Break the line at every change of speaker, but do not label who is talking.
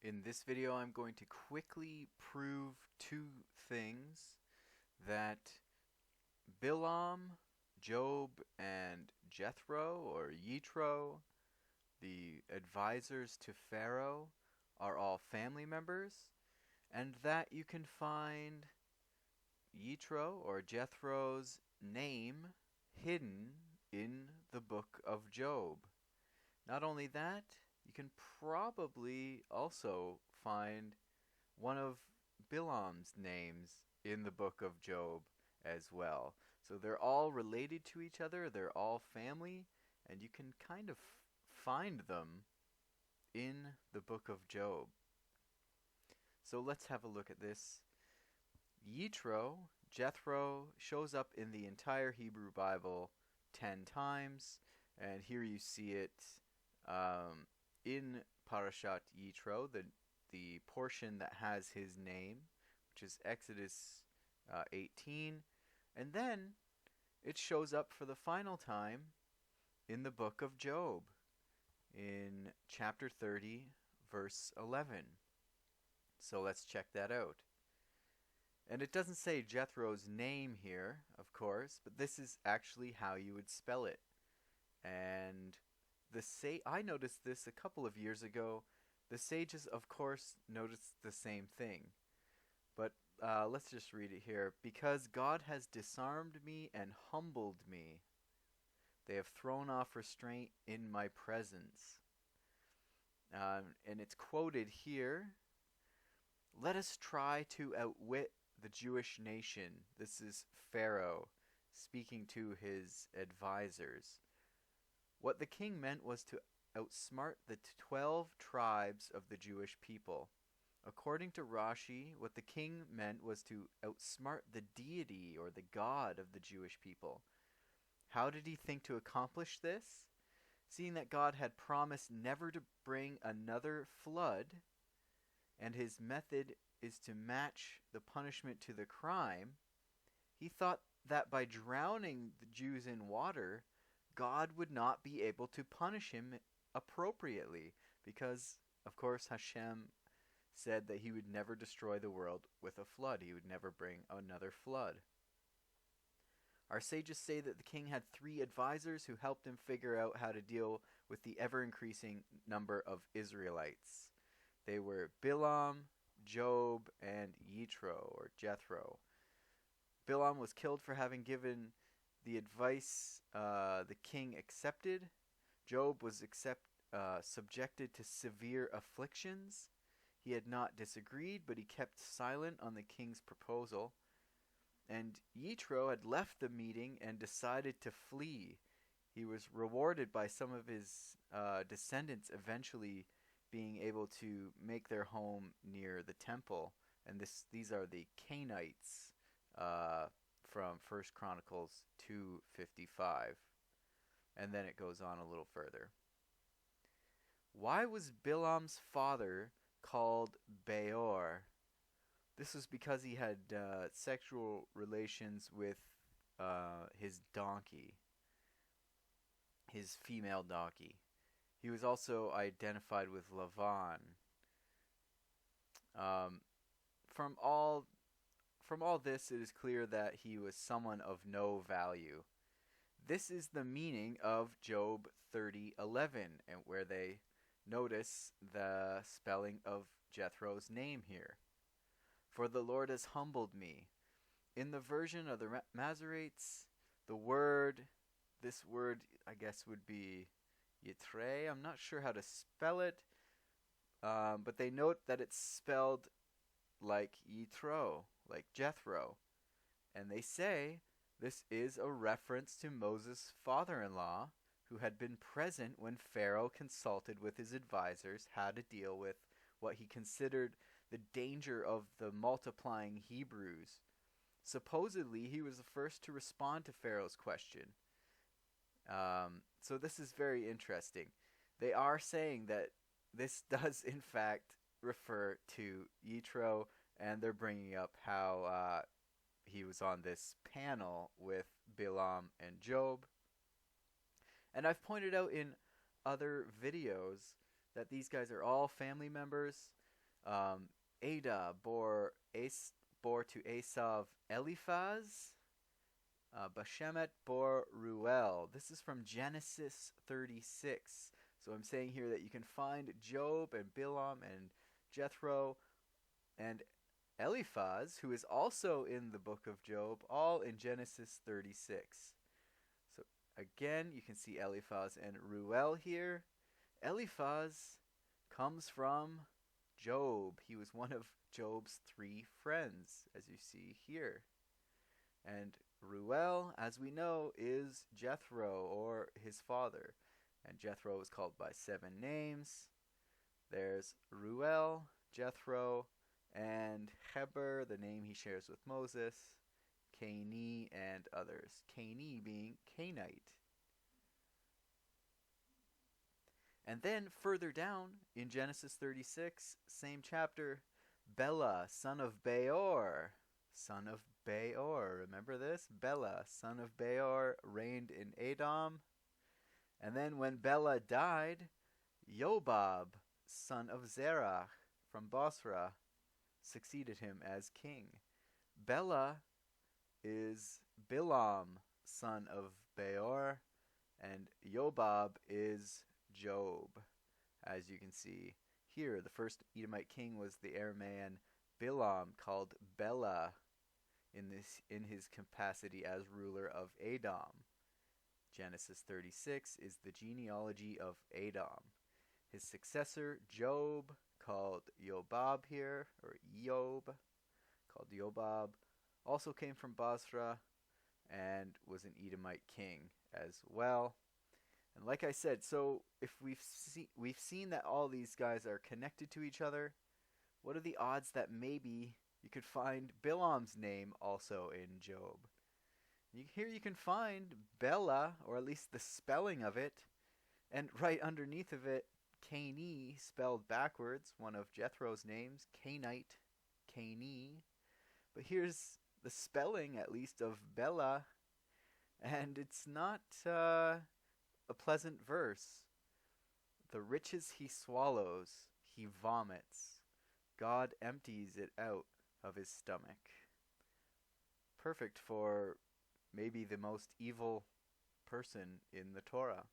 In this video, I'm going to quickly prove two things: that Balaam, Job, and Jethro, or Yitro, the advisors to Pharaoh, are all family members, and that you can find Yitro or Jethro's name hidden in the book of Job. Not only that, you can probably also find one of Balaam's names in the book of Job as well. So they're all related to each other, they're all family, and you can kind of find them in the book of Job. So let's have a look at this. Jethro, shows up in the entire Hebrew Bible 10 times, and here you see it in Parashat Yitro, the portion that has his name, which is Exodus 18, and then it shows up for the final time in the book of Job, in chapter 30, verse 11. So let's check that out. And it doesn't say Jethro's name here, of course, but this is actually how you would spell it. And I noticed this a couple of years ago. The sages, of course, noticed the same thing. But let's just read it here. Because God has disarmed me and humbled me, they have thrown off restraint in my presence. And it's quoted here. Let us try to outwit the Jewish nation. This is Pharaoh speaking to his advisors. What the king meant was to outsmart the 12 tribes of the Jewish people. According to Rashi, what the king meant was to outsmart the deity or the God of the Jewish people. How did he think to accomplish this? Seeing that God had promised never to bring another flood, and his method is to match the punishment to the crime, he thought that by drowning the Jews in water, God would not be able to punish him appropriately, because, of course, Hashem said that he would never destroy the world with a flood. He would never bring another flood. Our sages say that the king had 3 advisors who helped him figure out how to deal with the ever-increasing number of Israelites. They were Balaam, Job, and Yitro, or Jethro. Balaam was killed for having given the advice the king accepted. Job was subjected to severe afflictions. He had not disagreed, but he kept silent on the king's proposal. And Yitro had left the meeting and decided to flee. He was rewarded by some of his descendants eventually being able to make their home near the temple. And these are the Kenites from 1 Chronicles 2:55. And then it goes on a little further. Why was Balaam's father called Beor? This was because he had sexual relations with his donkey, his female donkey. He was also identified with Lavan. From all this, it is clear that he was someone of no value. This is the meaning of Job 30:11, and where they notice the spelling of Jethro's name here. For the Lord has humbled me. In the version of the Masoretes, this word, I guess, would be Yitre. I'm not sure how to spell it, but they note that it's spelled like Yitro, like Jethro. And they say this is a reference to Moses' father-in-law, who had been present when Pharaoh consulted with his advisors how to deal with what he considered the danger of the multiplying Hebrews. Supposedly, he was the first to respond to Pharaoh's question. So this is very interesting. They are saying that this does, in fact, refer to Yitro, and they're bringing up how he was on this panel with Balaam and Job. And I've pointed out in other videos that these guys are all family members. Ada bore to Esav Eliphaz. Bashemet bore Ruel. This is from Genesis 36. So I'm saying here that you can find Job and Balaam and Jethro and Eliphaz, who is also in the book of Job, all in Genesis 36. So again, you can see Eliphaz and Ruel here. Eliphaz comes from Job. He was one of Job's 3 friends, as you see here. And Ruel, as we know, is Jethro, or his father. And Jethro is called by 7 names. There's Ruel, Jethro, and Heber, the name he shares with Moses, Kenite, and others. Kenite being Kenite. And then further down in Genesis 36, same chapter, Bela, son of Beor. Son of Beor. Remember this? Bela, son of Beor, reigned in Edom. And then when Bela died, Jobab, son of Zerach, from Bosra, succeeded him as king. Bela is Balaam, son of Beor, and Jobab is Job. As you can see here, the first Edomite king was the Aramean Balaam, called Bela in his capacity as ruler of Edom. Genesis 36 is the genealogy of Edom. His successor, Job, called Jobab here, or Job, called Jobab, also came from Basra and was an Edomite king as well. And like I said, so if we've seen that all these guys are connected to each other, what are the odds that maybe you could find Balaam's name also in Job? Here you can find Bela, or at least the spelling of it, and right underneath of it, Kenite, spelled backwards, one of Jethro's names, Kenite, Kenite. But here's the spelling, at least, of Bela, and it's not a pleasant verse. The riches he swallows, he vomits. God empties it out of his stomach. Perfect for maybe the most evil person in the Torah.